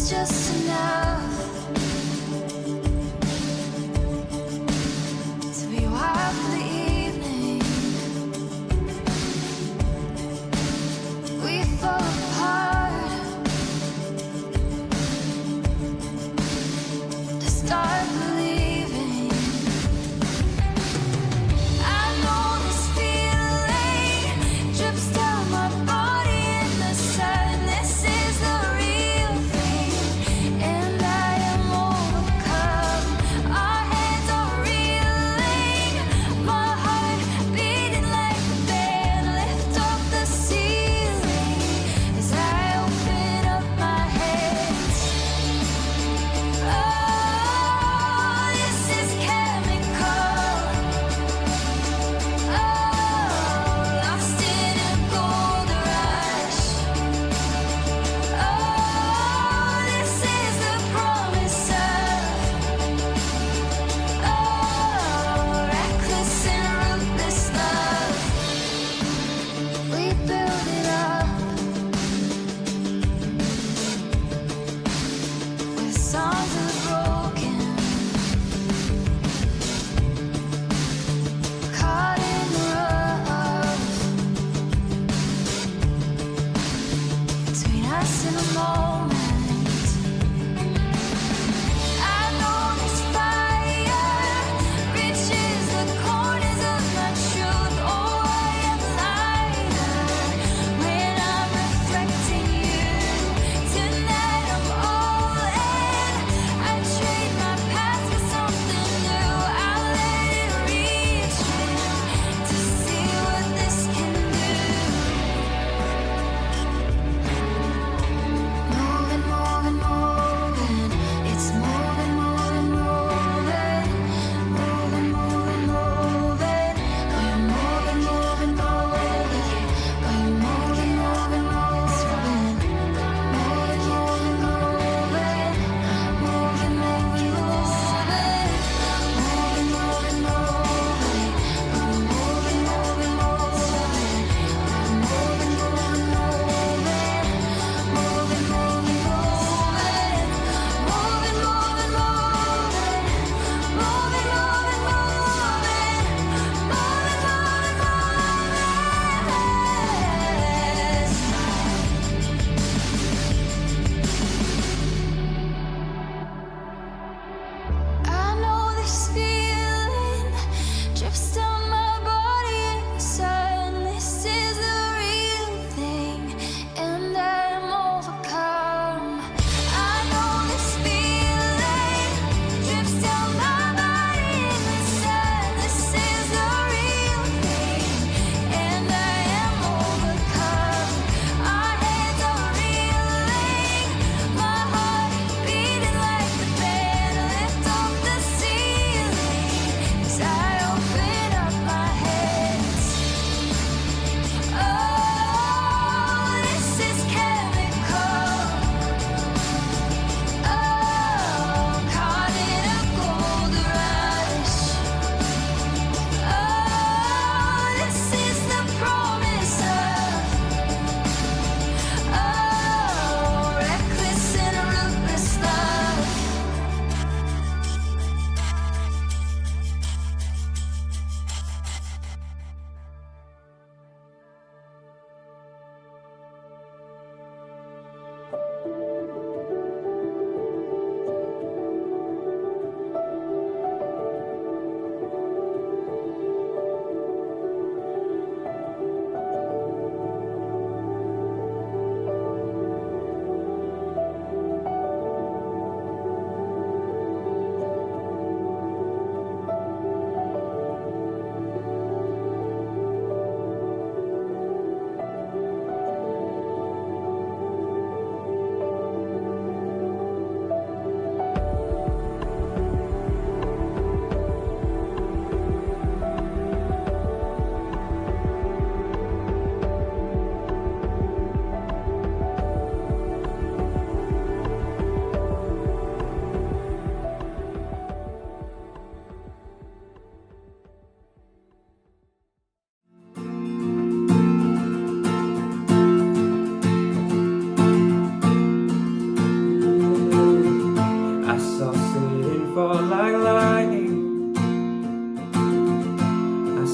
it's just enough to be wild for the evening. We fall apart to start believing. I know this feeling drips down my body in the sadness is the real thing, and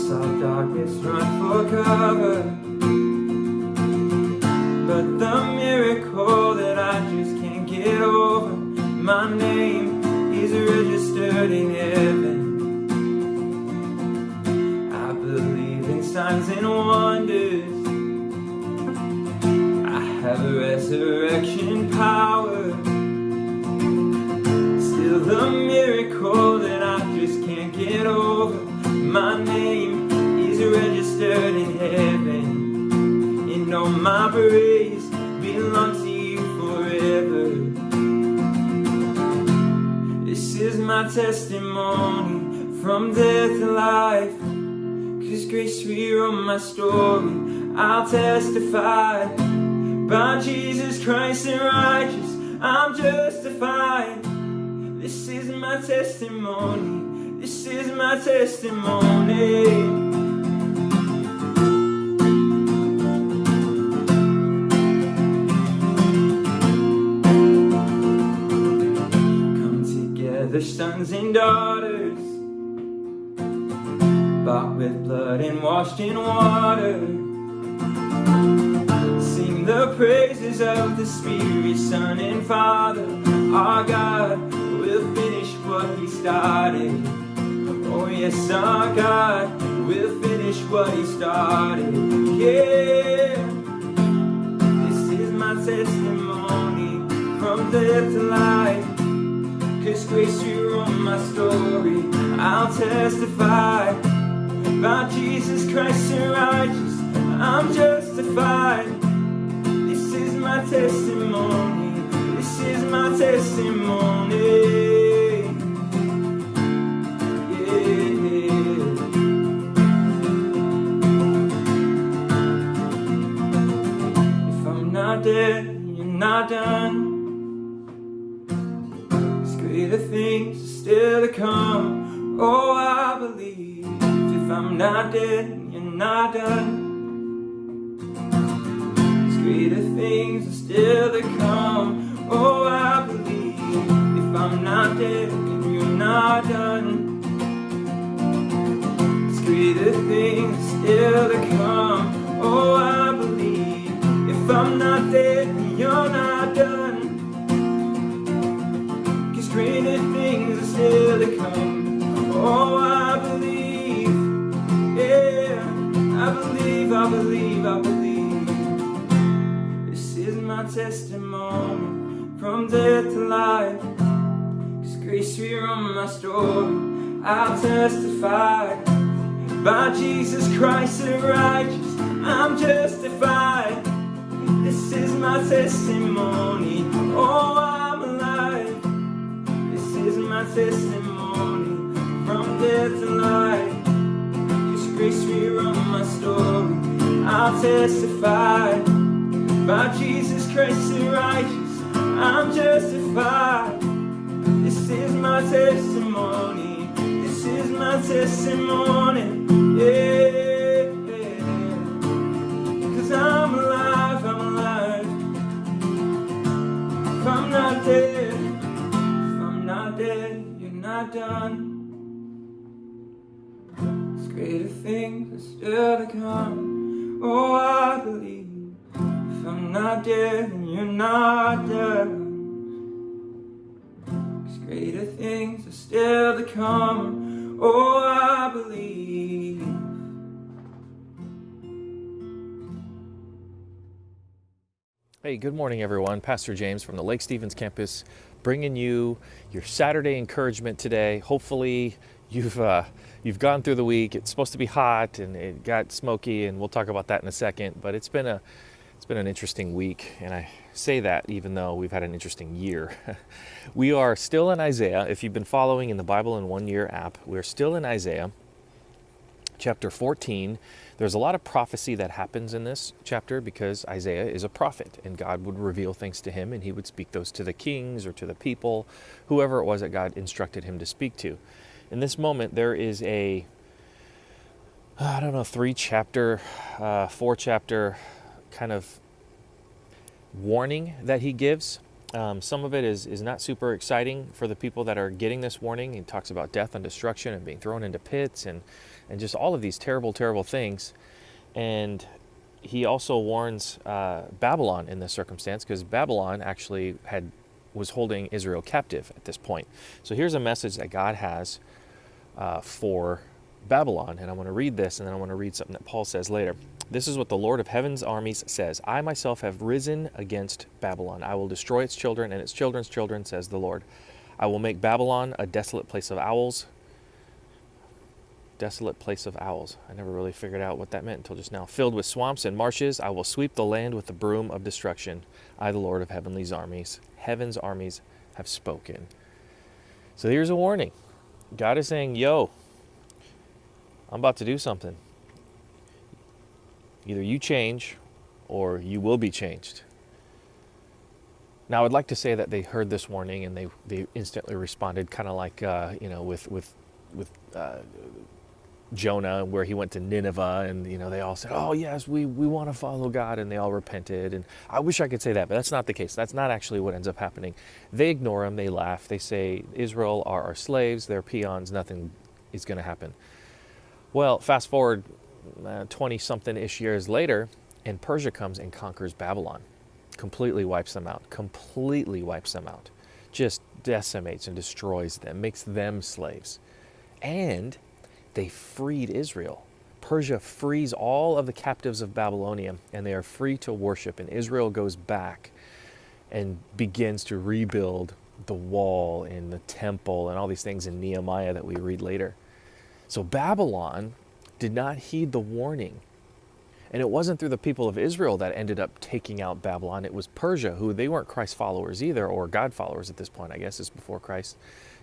saw darkness run for cover, but the miracle that I just can't get over, my name is registered in heaven. I believe in signs and wonders. I have a resurrection power. Still the miracle that I just can't get over, my name is registered in heaven. And all my praise belongs to you forever. This is my testimony from death to life. 'Cause grace rewrote my story. I'll testify. By Jesus Christ and righteous, I'm justified. This is my testimony. This is my testimony. Come together, sons and daughters, bought with blood and washed in water. Sing the praises of the Spirit, Son and Father. Our God will finish what He started. Oh yes, our God will finish what He started. Yeah, this is my testimony from death to life. 'Cause grace rewrote my story. I'll testify. By Jesus Christ and righteous, I'm justified. This is my testimony. This is my testimony. If I'm not dead, you're not done. There's greater things still to come. Oh, I believe. If I'm not dead, you're not done. There's greater things still to come. Oh, I believe. If I'm not dead, you're not done. There's greater things still to come. Oh, I believe. If I'm not dead, you're not done. 'Cause greater things are still to come. Oh, I believe. Yeah, I believe, I believe, I believe. This is my testimony from death to life. 'Cause grace rewrote my story. I'll testify. By Jesus Christ the righteous, I'm justified. This is my testimony. Oh, I'm alive. This is my testimony from death to life. 'Cause grace rewrote my story. I'll testify. By Jesus Christ the righteous, I'm justified. This is my testimony. This is my testimony. Yeah, yeah. 'Cause I'm alive, I'm alive. If I'm not dead, if I'm not dead, you're not done. There's greater things are still to come. Oh, I believe. If I'm not dead, then you're not done. There's greater things are still to come. Oh, I believe. Hey, good morning, everyone. Pastor James from the Lake Stevens campus, bringing you your Saturday encouragement today. Hopefully, you've gone through the week. It's supposed to be hot and it got smoky, and we'll talk about that in a second. But it's been an interesting week, and I say that even though we've had an interesting year. We are still in Isaiah. If you've been following in the Bible in 1 Year app, we're still in Isaiah chapter 14. There's a lot of prophecy that happens in this chapter because Isaiah is a prophet, and God would reveal things to him, and he would speak those to the kings or to the people, whoever it was that God instructed him to speak to. In this moment, there is a, 3-chapter, 4-chapter kind of warning that he gives Some of it is not super exciting for the people that are getting this warning. He talks about death and destruction and being thrown into pits and just all of these terrible, terrible things. And he also warns Babylon in this circumstance, because Babylon actually was holding Israel captive at this point. So here's a message that God has for Babylon, and I want to read this, and then I want to read something that Paul says later. This is what the Lord of heaven's armies says. I myself have risen against Babylon. I will destroy its children and its children's children, says the Lord. I will make Babylon a desolate place of owls. Desolate place of owls. I never really figured out what that meant until just now. Filled with swamps and marshes, I will sweep the land with the broom of destruction. I, the Lord of heaven's armies have spoken. So here's a warning. God is saying, yo, I'm about to do something. Either you change or you will be changed. Now, I would like to say that they heard this warning and they instantly responded, kind of like, with Jonah, where he went to Nineveh, and they all said, oh yes, we want to follow God, and they all repented. And I wish I could say that, but that's not the case. That's not actually what ends up happening. They ignore him, they laugh, they say Israel are our slaves, they're peons, nothing is going to happen. Well, fast forward 20-something-ish years later, and Persia comes and conquers Babylon. Completely wipes them out. Just decimates and destroys them, makes them slaves. And they freed Israel. Persia frees all of the captives of Babylonia, and they are free to worship. And Israel goes back and begins to rebuild the wall and the temple and all these things in Nehemiah that we read later. So Babylon did not heed the warning. And it wasn't through the people of Israel that ended up taking out Babylon. It was Persia, who they weren't Christ followers either, or God followers at this point. I guess it's before Christ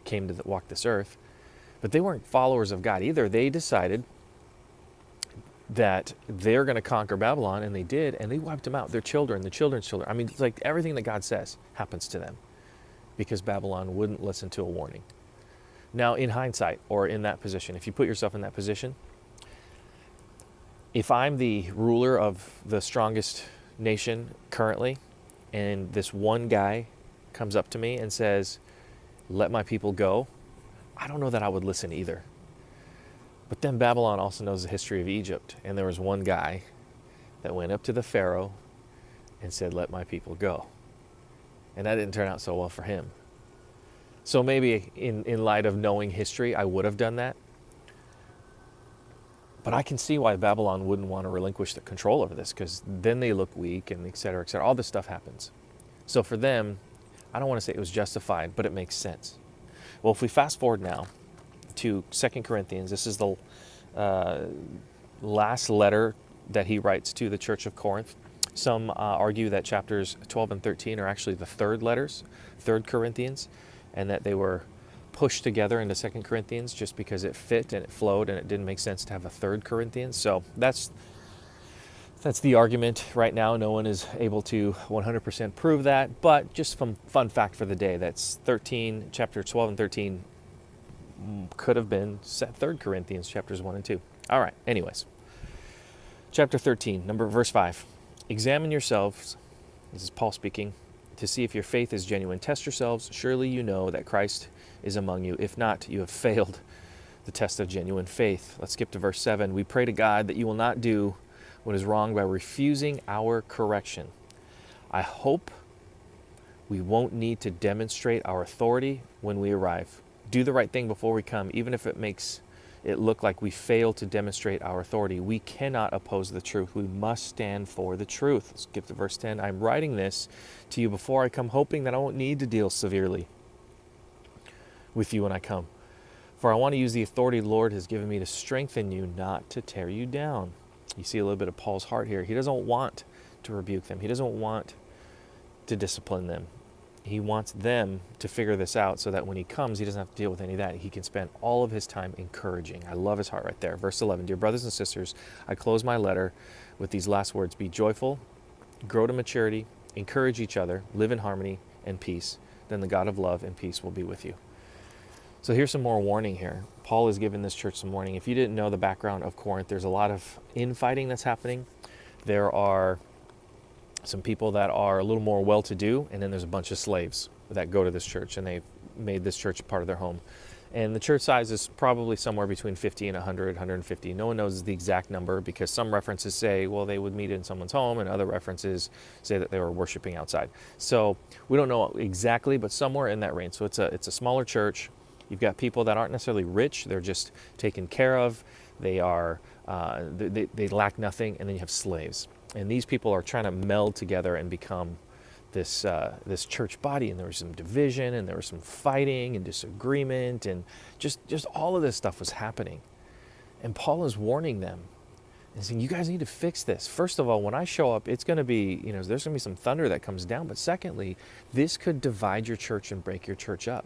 came to walk this earth. But they weren't followers of God either. They decided that they're going to conquer Babylon, and they did, and they wiped them out. Their children, the children's children. I mean, it's like everything that God says happens to them because Babylon wouldn't listen to a warning. Now, in hindsight, or in that position, if you put yourself in that position, if I'm the ruler of the strongest nation currently, and this one guy comes up to me and says, let my people go, I don't know that I would listen either. But then Babylon also knows the history of Egypt, and there was one guy that went up to the Pharaoh and said, let my people go. And that didn't turn out so well for him. So maybe in light of knowing history, I would have done that. But I can see why Babylon wouldn't want to relinquish the control over this, because then they look weak and et cetera, et cetera. All this stuff happens. So for them, I don't want to say it was justified, but it makes sense. Well, if we fast forward now to 2 Corinthians, this is the last letter that he writes to the church of Corinth. Some argue that chapters 12 and 13 are actually the third letters, 3 Corinthians, and that they were pushed together into 2 Corinthians just because it fit and it flowed and it didn't make sense to have a 3 Corinthians. So that's the argument right now. No one is able to 100% prove that, but just some fun fact for the day, that's chapter 12 and 13 could have been 3 Corinthians chapters 1 and 2. All right, anyways. Chapter 13, verse 5. Examine yourselves, this is Paul speaking, to see if your faith is genuine. Test yourselves. Surely you know that Christ is among you. If not, you have failed the test of genuine faith. Let's skip to verse 7. We pray to God that you will not do what is wrong by refusing our correction. I hope we won't need to demonstrate our authority when we arrive. Do the right thing before we come, even if it makes it look like we fail to demonstrate our authority. We cannot oppose the truth. We must stand for the truth. Let's skip to verse 10. I'm writing this to you before I come, hoping that I won't need to deal severely with you when I come. For I want to use the authority the Lord has given me to strengthen you, not to tear you down. You see a little bit of Paul's heart here. He doesn't want to rebuke them. He doesn't want to discipline them. He wants them to figure this out so that when he comes, he doesn't have to deal with any of that. He can spend all of his time encouraging. I love his heart right there. Verse 11, dear brothers and sisters, I close my letter with these last words. Be joyful, grow to maturity, encourage each other, live in harmony and peace. Then the God of love and peace will be with you. So here's some more warning here. Paul is giving this church some warning. If you didn't know the background of Corinth, there's a lot of infighting that's happening. There are some people that are a little more well-to-do, and then there's a bunch of slaves that go to this church, and they've made this church part of their home. And the church size is probably somewhere between 50 and 100, 150. No one knows the exact number because some references say, well, they would meet in someone's home, and other references say that they were worshiping outside. So we don't know exactly, but somewhere in that range. So it's a smaller church. You've got people that aren't necessarily rich; they're just taken care of. They are they lack nothing, and then you have slaves. And these people are trying to meld together and become this church body, and there was some division, and there was some fighting and disagreement, and just all of this stuff was happening. And Paul is warning them and saying, you guys need to fix this. First of all, when I show up, it's going to be, there's going to be some thunder that comes down. But secondly, this could divide your church and break your church up.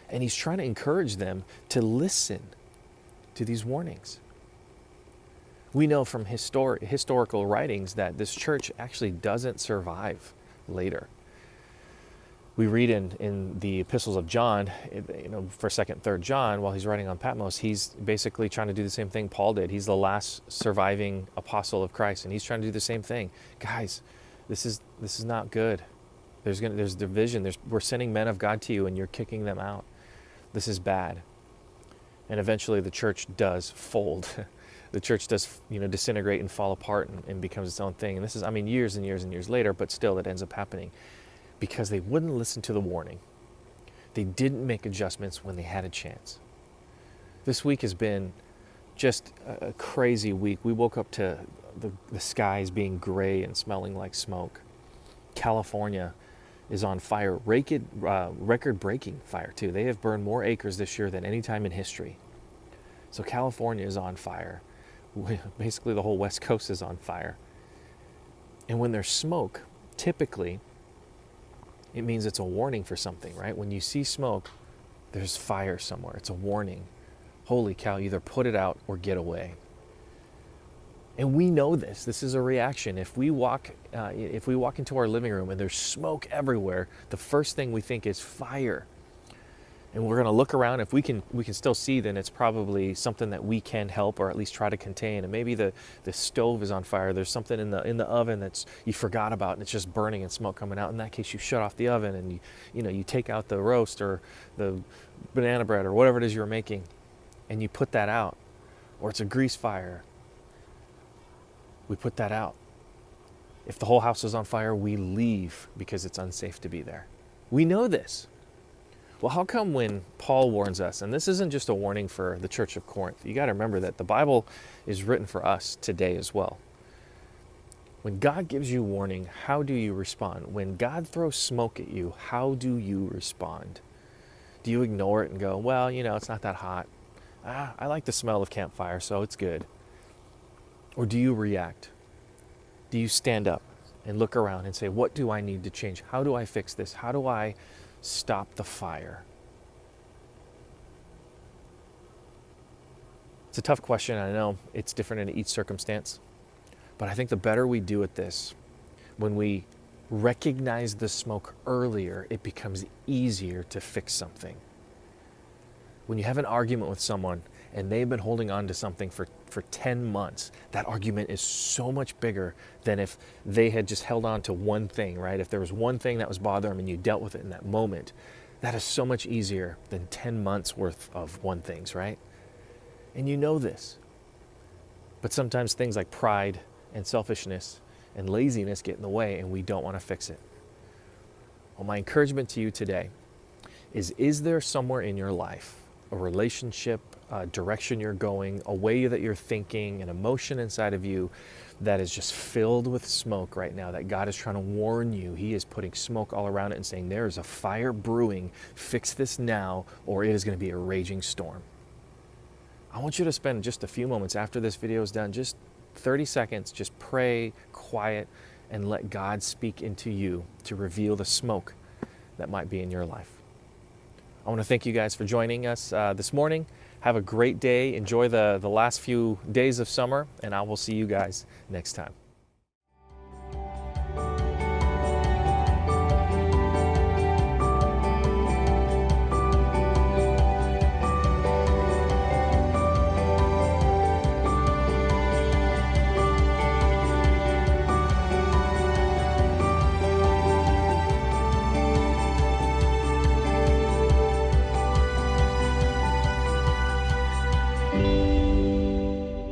And he's trying to encourage them to listen to these warnings. We know from historical writings that this church actually doesn't survive later. We read in the epistles of John, 1st, 2nd, 3rd John, while he's writing on Patmos, he's basically trying to do the same thing Paul did. He's the last surviving apostle of Christ, and he's trying to do the same thing. Guys, this is not good. There's division. We're sending men of God to you, and you're kicking them out. This is bad. And eventually the church does fold. The church does, disintegrate and fall apart and becomes its own thing. And this is, years and years and years later, but still it ends up happening because they wouldn't listen to the warning. They didn't make adjustments when they had a chance. This week has been just a crazy week. We woke up to the skies being gray and smelling like smoke. California is on fire, record-breaking fire too. They have burned more acres this year than any time in history. So California is on fire. Basically the whole West Coast is on fire. And when there's smoke, typically it means it's a warning for something, right? When you see smoke, there's fire somewhere. It's a warning. Holy cow, either put it out or get away. And we know this. This is a reaction. If we walk into our living room and there's smoke everywhere, the first thing we think is fire. And we're going to look around. If we can still see, then it's probably something that we can help or at least try to contain. And maybe the stove is on fire. There's something in the oven that's you forgot about, and it's just burning and smoke coming out. In that case, you shut off the oven and you take out the roast or the banana bread or whatever it is you're making, and you put that out. Or it's a grease fire. We put that out. If the whole house is on fire, we leave because it's unsafe to be there. We know this. Well, how come when Paul warns us, and this isn't just a warning for the church of Corinth, you got to remember that the Bible is written for us today as well. When God gives you warning, how do you respond? When God throws smoke at you, how do you respond? Do you ignore it and go, well, it's not that hot. I like the smell of campfire, so it's good. Or do you react? Do you stand up and look around and say, what do I need to change? How do I fix this? How do I stop the fire? It's a tough question. I know it's different in each circumstance, but I think the better we do at this, when we recognize the smoke earlier, it becomes easier to fix something. When you have an argument with someone and they've been holding on to something for 10 months, that argument is so much bigger than if they had just held on to one thing, right? If there was one thing that was bothering them and you dealt with it in that moment, that is so much easier than 10 months worth of one things, right? And you know this. But sometimes things like pride and selfishness and laziness get in the way and we don't want to fix it. Well, my encouragement to you today is there somewhere in your life, a relationship, a direction you're going, a way that you're thinking, an emotion inside of you that is just filled with smoke right now, that God is trying to warn you? He is putting smoke all around it and saying, there is a fire brewing. Fix this now, or it is going to be a raging storm. I want you to spend just a few moments after this video is done, just 30 seconds, just pray, quiet, and let God speak into you to reveal the smoke that might be in your life. I want to thank you guys for joining us this morning. Have a great day. Enjoy the last few days of summer, and I will see you guys next time.